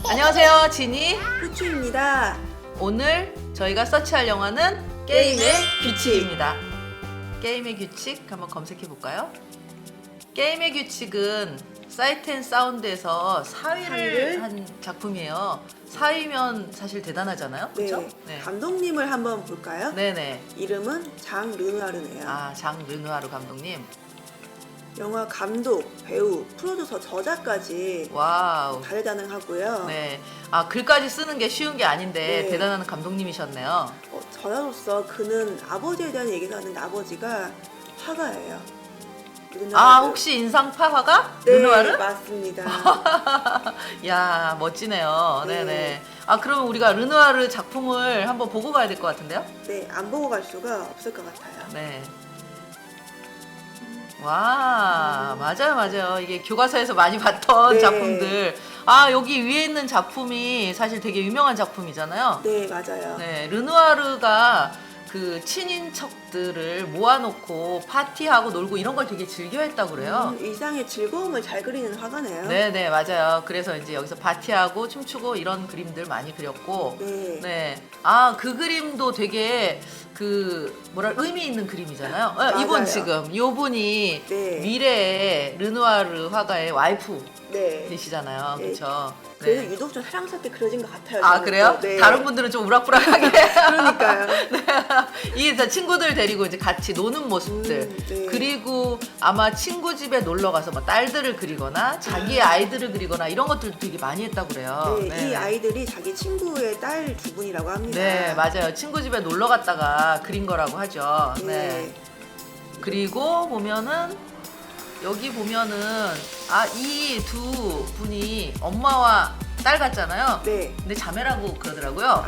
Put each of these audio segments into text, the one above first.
안녕하세요, 지니. 후추입니다. 오늘 저희가 서치할 영화는 게임의 규칙입니다. 게임의 규칙 한번 검색해 볼까요? 게임의 규칙은 사이트 앤 사운드에서 4위를 한 작품이에요. 4위면 사실 대단하잖아요. 그렇죠? 네. 감독님을 한번 볼까요? 네네. 이름은 장 르누아르네요. 아, 장 르누아르 감독님. 영화 감독, 배우, 프로듀서, 저자까지 와우. 다재다능하고요. 네. 아, 글까지 쓰는 게 쉬운 게 아닌데 네. 대단한 감독님이셨네요. 저자로서 그는 아버지에 대한 얘기가 하는데 아버지가 화가예요. 아, 혹시 인상파 화가? 네, 르누아르? 맞습니다. 야, 멋지네요. 네. 네네. 아, 그러면 우리가 르누아르 작품을 한번 보고 가야 될 것 같은데요? 네, 안 보고 갈 수가 없을 것 같아요. 네. 와, 맞아요. 이게 교과서에서 많이 봤던 네. 작품들. 아, 여기 위에 있는 작품이 사실 되게 유명한 작품이잖아요. 네, 맞아요. 네, 르누아르가 그 친인척들을 모아놓고 파티하고 놀고 이런 걸 되게 즐겨했다고 그래요. 일상의 즐거움을 잘 그리는 화가네요. 네네, 맞아요. 그래서 이제 여기서 파티하고 춤추고 이런 그림들 많이 그렸고. 네. 네. 아, 그 그림도 되게 의미 있는 그림이잖아요. 맞아요. 이분 지금, 요분이 네. 미래의 르누아르 화가의 와이프 네. 되시잖아요. 네. 그렇죠? 그래서 유독 좀 사랑스럽게 그려진 것 같아요. 아, 저는 그래요? 또. 네. 다른 분들은 좀 우락부락하게. 그러니까요. 이게 다 친구들 데리고 이제 같이 노는 모습들. 네. 그리고 아마 친구 집에 놀러 가서 뭐 딸들을 그리거나 자기의 아이들을 그리거나 이런 것들도 되게 많이 했다고 그래요. 네, 네. 이 아이들이 자기 친구의 딸 두 분이라고 합니다. 네, 맞아요. 친구 집에 놀러 갔다가 그린 거라고 하죠. 네. 네. 그리고 보면은 여기 보면은 이 두 분이 엄마와 딸 같잖아요. 네. 근데 자매라고 그러더라고요.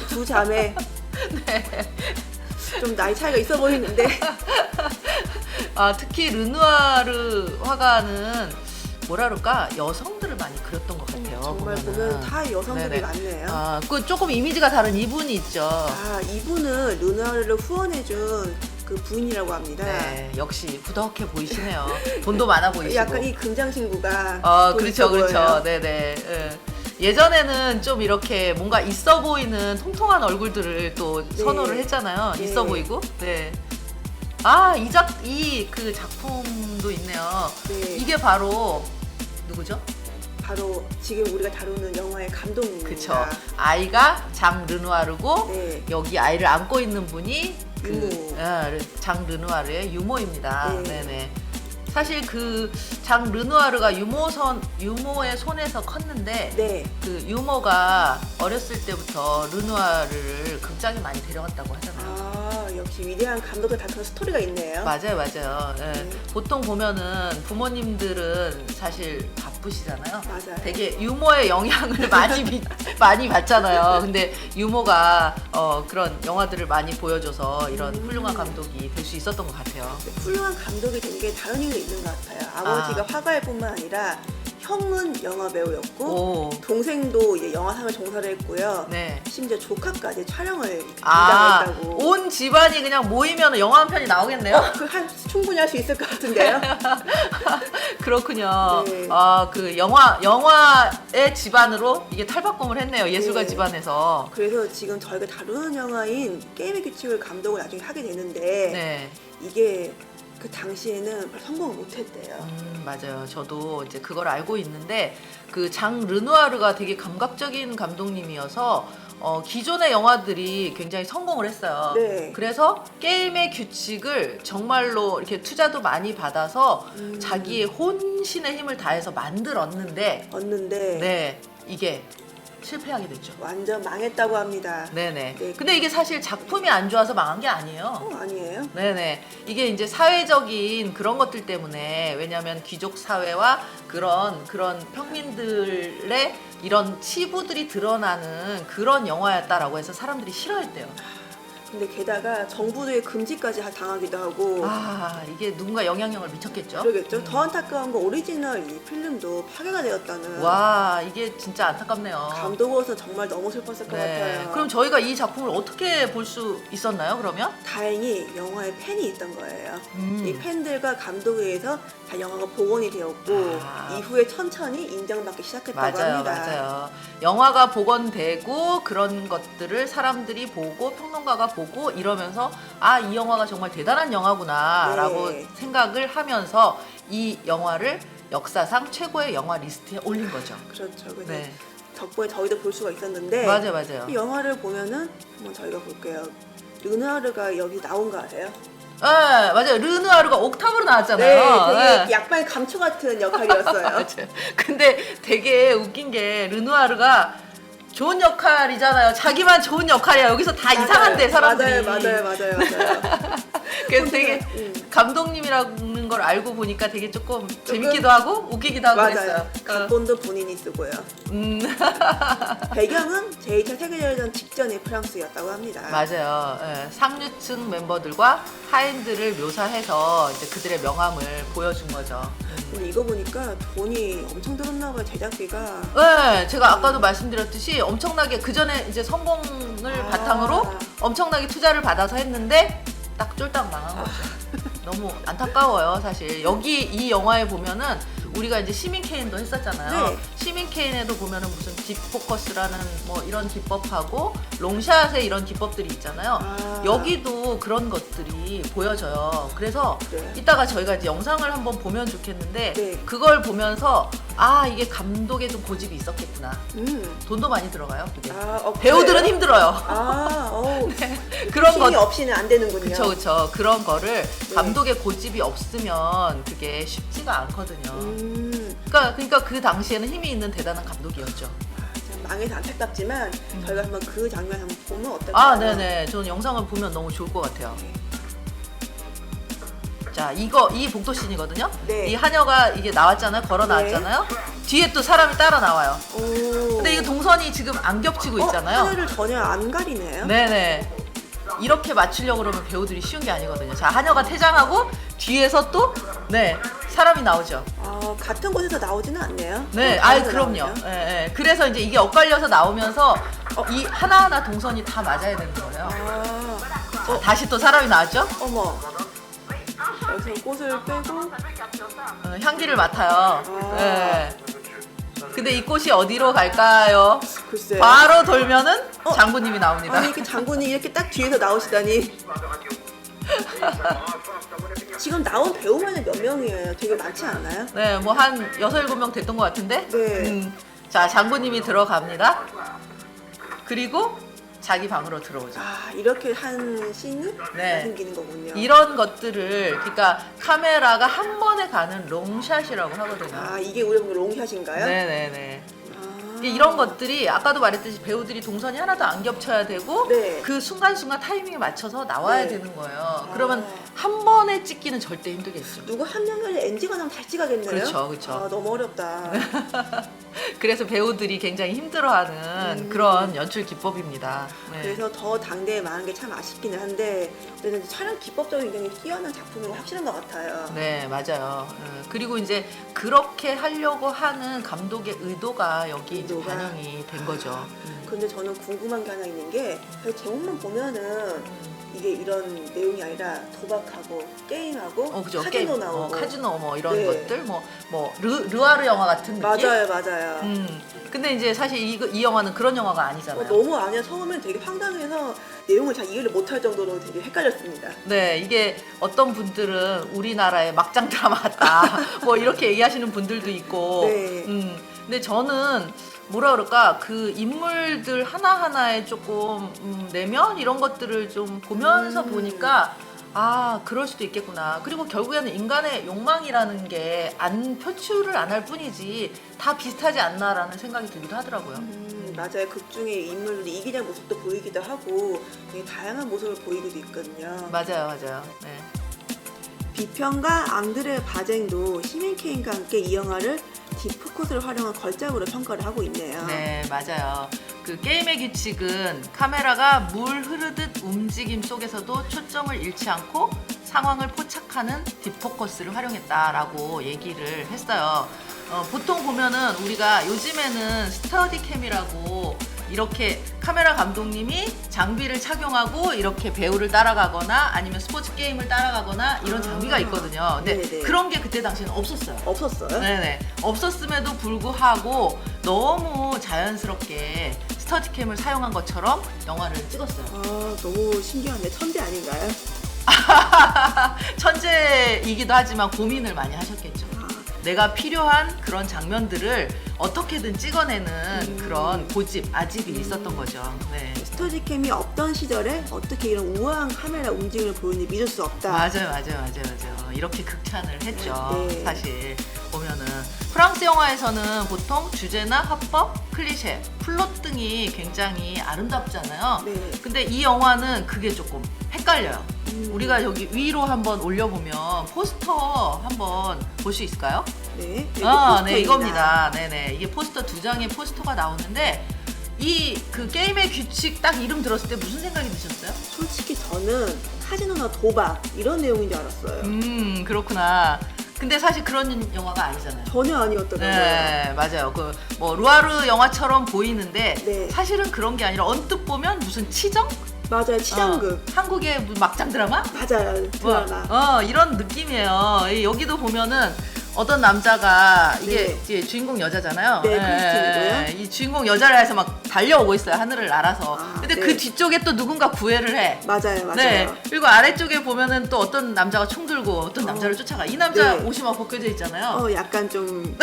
두 자매. 네. 좀 나이 차이가 있어 보이는데. 특히 르누아르 화가는 뭐라 그럴까? 여성들을 많이 그렸던 것 같아요. 정말 보면은. 보면 다 여성들이 네네. 많네요. 그 조금 이미지가 다른 이분이 있죠. 이분은 르누아르를 후원해준 그 부인이라고 합니다. 네, 역시 후덕해 보이시네요. 돈도 많아 보이시고. 약간 이 금장 친구가 돈 그렇죠, 있어 그렇죠. 보여요. 네네. 예전에는 좀 이렇게 뭔가 있어 보이는 통통한 얼굴들을 또 네. 선호를 했잖아요. 네. 있어 보이고. 네. 그 작품도 있네요. 네. 이게 바로 누구죠? 바로 지금 우리가 다루는 영화의 감독님입니다. 그쵸. 아이가 장 르누아르고 네. 여기 아이를 안고 있는 분이 유모. 장 르누아르의 유모입니다. 네. 네네. 사실 그 장 르누아르가 유모의 손에서 컸는데 네. 그 유모가 어렸을 때부터 르누아르를 극장에 많이 데려갔다고 하잖아요. 역시 위대한 감독을 다루는 스토리가 있네요. 맞아요. 예. 네. 보통 보면은 부모님들은 사실 바쁘시잖아요. 맞아요. 되게 유머의 영향을 많이 받잖아요. 근데 유머가 그런 영화들을 많이 보여줘서 이런 훌륭한 감독이 될 수 있었던 것 같아요. 훌륭한 감독이 된 게 다른 이유도 있는 것 같아요. 아버지가 화가일 뿐만 아니라 형은 영화 배우였고 오, 동생도 이제 영화상을 종사를 했고요. 네. 심지어 조카까지 촬영을 담당했다고. 온 집안이 그냥 모이면 영화 한 편이 나오겠네요. 충분히 할 수 있을 것 같은데요. 그렇군요. 네. 그 영화의 집안으로 이게 탈바꿈을 했네요. 예술가 네. 집안에서. 그래서 지금 저희가 다루는 영화인 게임의 규칙을 감독을 나중에 하게 되는데 네. 이게 그 당시에는 성공을 못했대요. 맞아요. 저도 이제 그걸 알고 있는데 그 장 르누아르가 되게 감각적인 감독님이어서 기존의 영화들이 굉장히 성공을 했어요. 네. 그래서 게임의 규칙을 정말로 이렇게 투자도 많이 받아서 자기의 혼신의 힘을 다해서 만들었는데 네, 이게 실패하게 됐죠. 완전 망했다고 합니다. 네네. 네. 근데 이게 사실 작품이 안 좋아서 망한 게 아니에요. 아니에요? 네네. 이게 이제 사회적인 그런 것들 때문에, 왜냐하면 귀족 사회와 그런 평민들의 이런 치부들이 드러나는 그런 영화였다라고 해서 사람들이 싫어했대요. 근데 게다가 정부의 금지까지 당하기도 하고. 아, 이게 누군가 영향력을 미쳤겠죠? 그러겠죠. 더 안타까운 건 오리지널 이 필름도 파괴가 되었다는. 와, 이게 진짜 안타깝네요. 감독으로서 정말 너무 슬펐을 것 같아요. 그럼 저희가 이 작품을 어떻게 볼 수 있었나요, 그러면? 다행히 영화에 팬이 있던 거예요. 음. 이 팬들과 감독에 의해서 다 영화가 복원이 되었고 이후에 천천히 인정받기 시작했다고 맞아요, 합니다. 맞아요. 영화가 복원되고 그런 것들을 사람들이 보고 평론가가 보고 이러면서 아, 이 영화가 정말 대단한 영화구나라고 네. 생각을 하면서 이 영화를 역사상 최고의 영화 리스트에 올린 거죠. 그렇죠. 그래서 네, 덕분에 저희도 볼 수가 있었는데 맞아요, 맞아요. 이 영화를 보면은 한번 저희가 볼게요. 르누아르가 여기 나온 거 아세요? 네, 맞아요. 르누아르가 옥탑으로 나왔잖아요. 네, 되게 네. 약간의 감초 같은 역할이었어요. 맞아요. 근데 되게 웃긴 게 르누아르가 좋은 역할이잖아요. 자기만 좋은 역할이야. 여기서 다 이상한데 사람들이. 맞아요. 그래서 되게 감독님이라는 걸 알고 보니까 되게 조금 재밌기도 하고 웃기기도 하고 그랬어요. 맞아요. 각본도 본인이 쓰고요. 배경은 제2차 세계대전 직전의 프랑스였다고 합니다. 맞아요. 예, 상류층 멤버들과 하인들을 묘사해서 이제 그들의 명함을 보여준 거죠. 근데 이거 보니까 돈이 엄청 들었나 봐요. 제작비가. 네, 제가 아까도 말씀드렸듯이 엄청나게 그 전에 이제 성공을 바탕으로 엄청나게 투자를 받아서 했는데 딱 쫄딱 망한 거죠. 너무 안타까워요, 사실. 여기 이 영화에 보면은 우리가 이제 시민 케인도 했었잖아요. 네. 시민 케인에도 보면은 무슨 딥포커스라는 뭐 이런 기법하고 롱샷의 이런 기법들이 있잖아요. 여기도 그런 것들이 보여져요. 그래서 네. 이따가 저희가 이제 영상을 한번 보면 좋겠는데 네. 그걸 보면서 아, 이게 감독에 좀 고집이 있었겠구나. 음. 돈도 많이 들어가요, 그게. 그래요? 배우들은 힘들어요. 그런 힘이 것 없이는 안 되는군요. 그쵸. 그런 거를 감독의 고집이 없으면 그게 쉽지가 않거든요. 그러니까 그 당시에는 힘이 있는 대단한 감독이었죠. 참 망해서 안타깝지만 저희가 한번 그 장면 한번 보면 어떨까요? 아, 네네. 저는 영상을 보면 너무 좋을 것 같아요. 자, 이 복도씬이거든요. 네. 이 하녀가 이게 나왔잖아요. 걸어 나왔잖아요. 뒤에 또 사람이 따라 나와요. 근데 이거 동선이 지금 안 겹치고 있잖아요. 하늘을 전혀 안 가리네요. 네네. 이렇게 맞추려고 그러면 배우들이 쉬운 게 아니거든요. 자, 하녀가 퇴장하고 뒤에서 또 사람이 나오죠. 같은 곳에서 나오지는 않네요. 네, 그럼요. 예. 그래서 이제 이게 엇갈려서 나오면서 이 하나하나 동선이 다 맞아야 되는 거예요. 자, 다시 또 사람이 나왔죠? 어머. 여기서 꽃을 빼고 향기를 맡아요. 예. 근데 이 꽃이 어디로 갈까요? 글쎄. 바로 돌면은 장군님이 나옵니다. 아니 이렇게 장군이 이렇게 딱 뒤에서 나오시다니. 지금 나온 배우만이 몇 명이에요? 되게 많지 않나요? 네, 뭐 한 6, 7명 됐던 것 같은데? 네. 자, 장군님이 들어갑니다. 그리고 자기 방으로 들어오죠. 이렇게 한 씬이 네. 생기는 거군요. 이런 것들을, 그러니까 카메라가 한 번에 가는 롱샷이라고 하거든요. 이게 우리 보는 롱샷인가요? 네네네. 이런 것들이 아까도 말했듯이 배우들이 동선이 하나도 안 겹쳐야 되고 네. 그 순간순간 타이밍에 맞춰서 나와야 네. 되는 거예요. 그러면 한 번에 찍기는 절대 힘들겠죠. 누구 한 명이 NG가 나면 다시 찍어야겠네요. 그렇죠. 너무 어렵다. 그래서 배우들이 굉장히 힘들어하는 그런 연출 기법입니다. 네. 그래서 더 당대에 많은 게 참 아쉽기는 한데 근데 촬영 기법적으로 굉장히 뛰어난 작품인 거 확실한 것 같아요. 네, 맞아요. 그리고 이제 그렇게 하려고 하는 감독의 의도가 여기 이제 반영이 된 거죠. 근데 저는 궁금한 게 하나 있는 게 제목만 보면은 이게 이런 내용이 아니라 도박하고 게임하고 그죠. 카지노 나오고 카지노 뭐 이런 네. 것들 르와르 영화 같은 느낌? 맞아요. 근데 이제 사실 이 영화는 그런 영화가 아니잖아요. 너무 아니야. 처음엔 되게 황당해서 내용을 잘 이해를 못할 정도로 되게 헷갈렸습니다. 네, 이게 어떤 분들은 우리나라의 막장 드라마 같다. 뭐 이렇게 얘기하시는 분들도 있고. 네. 근데 저는 뭐라 그럴까, 그 인물들 하나하나에 조금 내면 이런 것들을 좀 보면서 보니까 그럴 수도 있겠구나. 그리고 결국에는 인간의 욕망이라는 게 표출을 안 할 뿐이지 다 비슷하지 않나라는 생각이 들기도 하더라고요. 맞아요. 극 중에 인물들이 이기적 모습도 보이기도 하고 되게 다양한 모습을 보이기도 있거든요. 맞아요. 네. 비평가 앙드레 바쟁도 시민 케인과 함께 이 영화를 딥포커스를 활용한 걸작으로 평가를 하고 있네요. 네, 맞아요. 그 게임의 규칙은 카메라가 물 흐르듯 움직임 속에서도 초점을 잃지 않고 상황을 포착하는 딥포커스를 활용했다라고 얘기를 했어요. 보통 보면은 우리가 요즘에는 스터디캠이라고 이렇게 카메라 감독님이 장비를 착용하고 이렇게 배우를 따라가거나 아니면 스포츠 게임을 따라가거나 이런 장비가 있거든요. 근데 네네. 그런 게 그때 당시에는 없었어요. 없었어요? 네네. 없었음에도 불구하고 너무 자연스럽게 스터디캠을 사용한 것처럼 영화를 찍었어요. 아, 너무 신기하네. 천재 아닌가요? 천재이기도 하지만 고민을 많이 하셨겠죠. 아, 내가 필요한 그런 장면들을 어떻게든 찍어내는 그런 고집, 아집이 있었던 거죠. 네. 스터디캠이 없던 시절에 어떻게 이런 우아한 카메라 움직임을 보이는지 믿을 수 없다. 맞아요. 이렇게 극찬을 했죠. 네. 사실 보면은 프랑스 영화에서는 보통 주제나 화법, 클리셰, 플롯 등이 굉장히 아름답잖아요. 네. 근데 이 영화는 그게 조금 헷갈려요. 우리가 여기 위로 한번 올려보면 포스터 한번 볼 수 있을까요? 네. 여기 네, 포스터입니다. 이겁니다. 네네. 이게 포스터 2장의 포스터가 나오는데 이 그 게임의 규칙 딱 이름 들었을 때 무슨 생각이 드셨어요? 솔직히 저는 카지노나 도박 이런 내용인 줄 알았어요. 그렇구나. 근데 사실 그런 영화가 아니잖아요. 전혀 아니었더라고요. 네, 맞아요. 그 뭐 루아르 영화처럼 보이는데 네. 사실은 그런 게 아니라 언뜻 보면 무슨 치정? 맞아요. 치장극. 한국의 무슨 막장 드라마? 맞아요. 드라마. 이런 느낌이에요. 여기도 보면은 어떤 남자가 이게 네. 이제 주인공 여자잖아요. 네, 크리스틴이고요. 이 주인공 여자를 해서 막 달려오고 있어요. 하늘을 날아서. 아, 근데 네. 그 뒤쪽에 또 누군가 구애를 해. 맞아요. 네. 그리고 아래쪽에 보면은 또 어떤 남자가 총 들고 어떤 남자를 쫓아가. 이 남자 네. 옷이 막 벗겨져 있잖아요. 약간 좀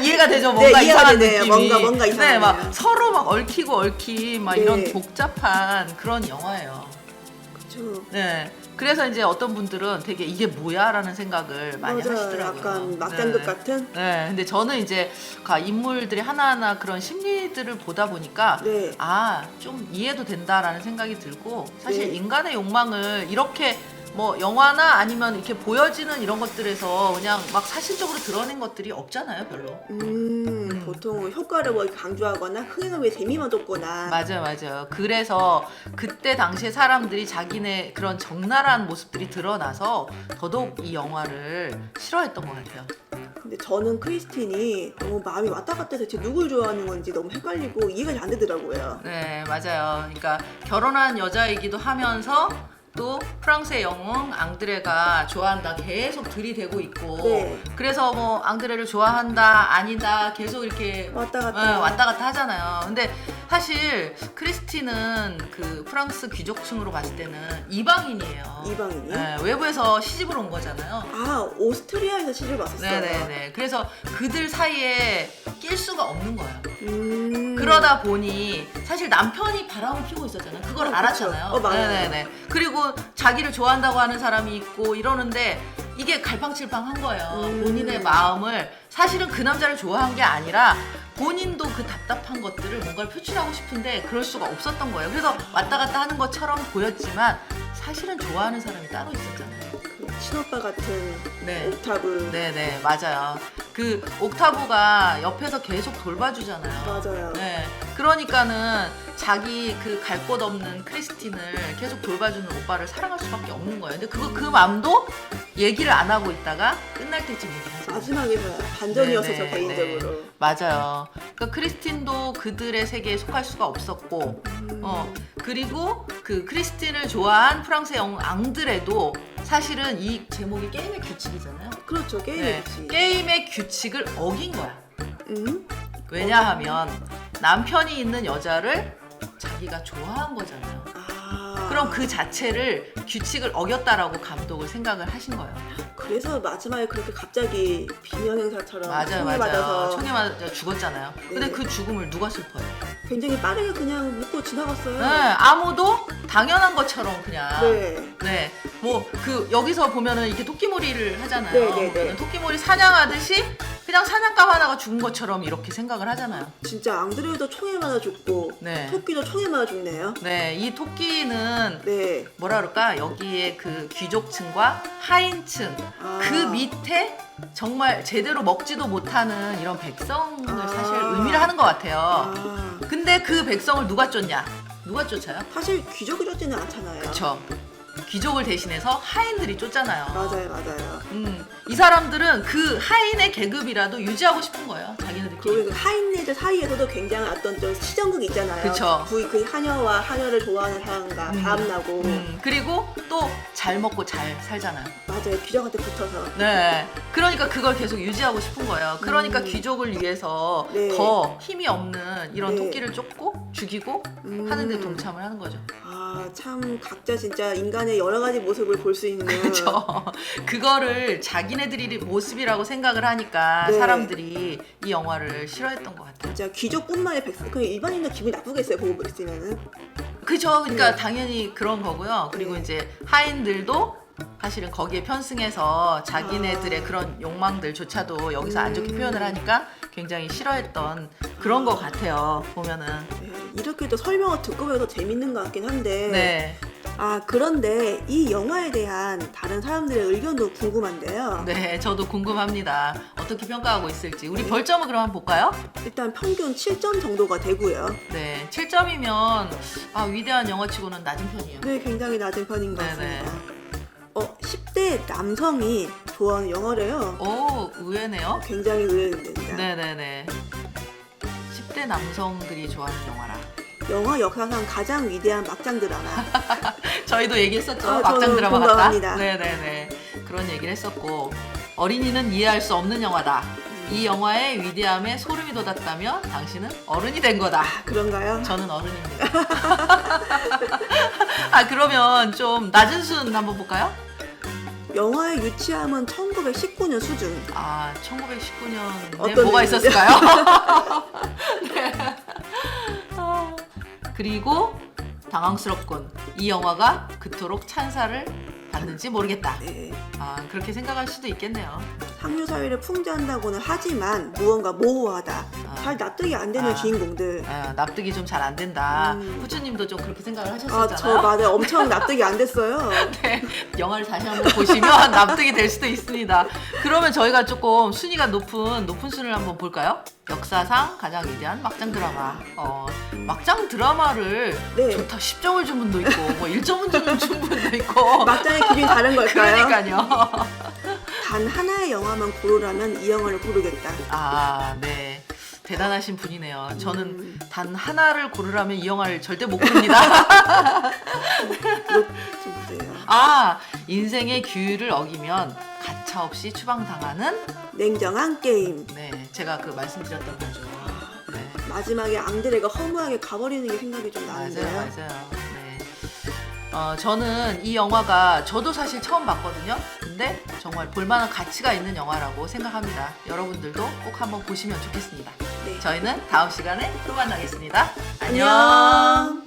이해가 되죠? 네, 뭔가 이해가 이상한 되네요. 느낌이. 뭔가 네, 이상하네요. 막 서로 막 얽히고 막 네. 이런 복잡한 그런 영화예요. 그렇죠. 네. 그래서 이제 어떤 분들은 되게 이게 뭐야라는 생각을 많이 맞아요. 하시더라고요. 약간 막장극 네. 같은. 네. 근데 저는 이제 인물들이 하나하나 그런 심리들을 보다 보니까 네. 좀 이해도 된다라는 생각이 들고 사실 네. 인간의 욕망을 이렇게 뭐 영화나 아니면 이렇게 보여지는 이런 것들에서 그냥 막 사실적으로 드러낸 것들이 없잖아요, 별로. 보통 효과를 뭐 강조하거나 흥행을 위해 재미만 뒀거나. 맞아요. 그래서 그때 당시에 사람들이 자기네 그런 적나라한 모습들이 드러나서 더더욱 이 영화를 싫어했던 것 같아요. 근데 저는 크리스틴이 너무 마음이 왔다 갔다 해서 누굴 좋아하는 건지 너무 헷갈리고 이해가 잘 안 되더라고요. 네, 맞아요. 그러니까 결혼한 여자이기도 하면서 또 프랑스의 영웅 앙드레가 좋아한다 계속 들이대고 있고 네. 그래서 뭐 앙드레를 좋아한다 아니다 계속 이렇게 왔다 갔다. 왔다 갔다 하잖아요. 근데 사실 크리스티는 그 프랑스 귀족층으로 봤을 때는 이방인이에요. 이방인이요? 네, 외부에서 시집을 온 거잖아요. 아, 오스트리아에서 시를 봤었어요. 네네네. 그래서 그들 사이에 낄 수가 없는 거예요. 음. 그러다 보니 사실 남편이 바람을 피우고 있었잖아요. 그걸 그쵸. 알았잖아요. 맞아요. 네네네. 그리고 자기를 좋아한다고 하는 사람이 있고 이러는데 이게 갈팡질팡한 거예요. 본인의 마음을 사실은 그 남자를 좋아한 게 아니라 본인도 그 답답한 것들을 뭔가를 표출하고 싶은데 그럴 수가 없었던 거예요. 그래서 왔다 갔다 하는 것처럼 보였지만 사실은 좋아하는 사람이 따로 있었잖아요. 그 친오빠 같은 네. 옥타브. 네네, 맞아요. 그 옥타브가 옆에서 계속 돌봐주잖아요. 맞아요. 네. 그러니까는 자기 그 갈 곳 없는 크리스틴을 계속 돌봐주는 오빠를 사랑할 수밖에 없는 거예요. 근데 그 마음도 얘기를 안 하고 있다가 끝날 때쯤 얘기를 하죠. 마지막에서 반전이었어서 네네, 개인적으로. 맞아요. 그러니까 크리스틴도 그들의 세계에 속할 수가 없었고, 그리고 그 크리스틴을 좋아한 프랑스의 영웅 앙드레도 사실은 이 제목이 게임의 규칙이잖아요. 그렇죠. 게임의 네, 규칙. 게임의 규칙을 어긴 거야. 음? 왜냐하면 남편이 있는 여자를 자기가 좋아한 거잖아요. 아. 그럼 그 자체를 규칙을 어겼다라고 감독을 생각을 하신 거예요. 그래서 마지막에 그렇게 갑자기 비명행사처럼 맞아요. 총애받아서 총에 맞아 죽었잖아요. 근데 네. 그 죽음을 누가 슬퍼해요? 굉장히 빠르게 그냥 묻고 지나갔어요. 네, 아무도 당연한 것처럼 그냥. 네. 네, 뭐 그 여기서 보면은 이렇게 토끼몰이를 하잖아요. 네, 네, 네. 그러니까 토끼몰이 사냥하듯이 그냥 사냥감 하나가 죽은 것처럼 이렇게 생각을 하잖아요. 진짜 앙드레도 총에 맞아 죽고 네. 토끼도 총에 맞아 죽네요. 네, 이 토끼는 네. 뭐라 그럴까? 여기에 그 귀족층과 하인층 그 밑에 정말 제대로 먹지도 못하는 이런 백성을 사실 의미를 하는 것 같아요. 근데 그 백성을 누가 쫓냐? 누가 쫓아요? 사실 귀족이 쫓지는 않잖아요. 그쵸. 귀족을 대신해서 하인들이 쫓잖아요. 맞아요. 이 사람들은 그 하인의 계급이라도 유지하고 싶은 거예요. 자기네들끼리. 그리고 그 하인네들 사이에서도 굉장히 어떤 좀 시정극이 있잖아요. 그쵸. 그 하녀와 하녀를 좋아하는 사람과 바람나고. 그리고 또 잘 먹고 잘 살잖아요. 맞아요. 귀족한테 붙어서. 네. 그러니까 그걸 계속 유지하고 싶은 거예요. 그러니까 귀족을 위해서 네. 더 힘이 없는 이런 네. 토끼를 쫓고 죽이고 하는데 동참을 하는 거죠. 참 각자 진짜 인간의 여러 가지 모습을 볼 수 있는. 그렇죠. 그거를 자기네들이 모습이라고 생각을 하니까 네. 사람들이 이 영화를 싫어했던 것 같아요. 진짜 귀족뿐만이 백성, 그냥 일반인도 기분이 나쁘겠어요. 보고 있으면은. 그죠. 그러니까 네. 당연히 그런 거고요. 그리고 네. 이제 하인들도 사실은 거기에 편승해서 자기네들의 그런 욕망들조차도 여기서 안 좋게 표현을 하니까 굉장히 싫어했던 그런 것 같아요. 보면은. 네, 이렇게 또 설명을 듣고 보면 더 재밌는 것 같긴 한데. 네. 그런데 이 영화에 대한 다른 사람들의 의견도 궁금한데요. 네, 저도 궁금합니다. 어떻게 평가하고 있을지. 우리 별점을 그럼 한번 볼까요? 일단 평균 7점 정도가 되고요. 네, 7점이면 위대한 영화치고는 낮은 편이에요. 네, 굉장히 낮은 편인 것 네네. 같습니다. 10대 남성이 좋아하는 영화래요. 오, 의외네요. 굉장히 의외입니다. 네네네. 10대 남성들이 좋아하는 영화라. 영화 역사상 가장 위대한 막장 드라마. 저희도 얘기했었죠. 저는 막장 드라마 같다. 공감합니다. 네네네. 그런 얘기를 했었고, 어린이는 이해할 수 없는 영화다. 이 영화의 위대함에 소름이 돋았다면 당신은 어른이 된 거다. 그런가요? 저는 어른입니다. 그러면 좀 낮은 순 한번 볼까요? 영화의 유치함은 1919년 수준. 1919년에 어떤 뭐가 의미죠? 있었을까요? 네. 그리고 당황스럽군. 이 영화가 그토록 찬사를 받는지 모르겠다. 네. 그렇게 생각할 수도 있겠네요. 상류 사회를 풍자한다고는 하지만 무언가 모호하다. 잘 납득이 안 되는 주인공들. 납득이 좀 잘 안 된다. 후추님도 좀 그렇게 생각을 하셨었잖아요. 맞아요. 엄청 납득이 안 됐어요. 네, 영화를 다시 한번 보시면 납득이 될 수도 있습니다. 그러면 저희가 조금 순위가 높은 순을 한번 볼까요? 역사상 가장 위대한 막장 드라마. 막장 드라마를 네. 좋다 10점을 준 분도 있고 뭐 1점을 준 분도 있고 막장의 기준이 다른 걸까요? 그러니까요. 단 하나의 영화만 고르라면 이 영화를 고르겠다. 네. 대단하신 분이네요. 저는 단 하나를 고르라면 이 영화를 절대 못 고릅니다. 좀 보세요. 인생의 규율을 어기면 가차없이 추방당하는 냉정한 게임. 네, 제가 말씀드렸던 거죠. 네. 마지막에 앙드레가 허무하게 가버리는 게 생각이 좀 나는데요. 맞아요. 네. 저는 이 영화가 저도 사실 처음 봤거든요. 근데 정말 볼만한 가치가 있는 영화라고 생각합니다. 여러분들도 꼭 한번 보시면 좋겠습니다. 네. 저희는 다음 시간에 또 만나겠습니다. 안녕.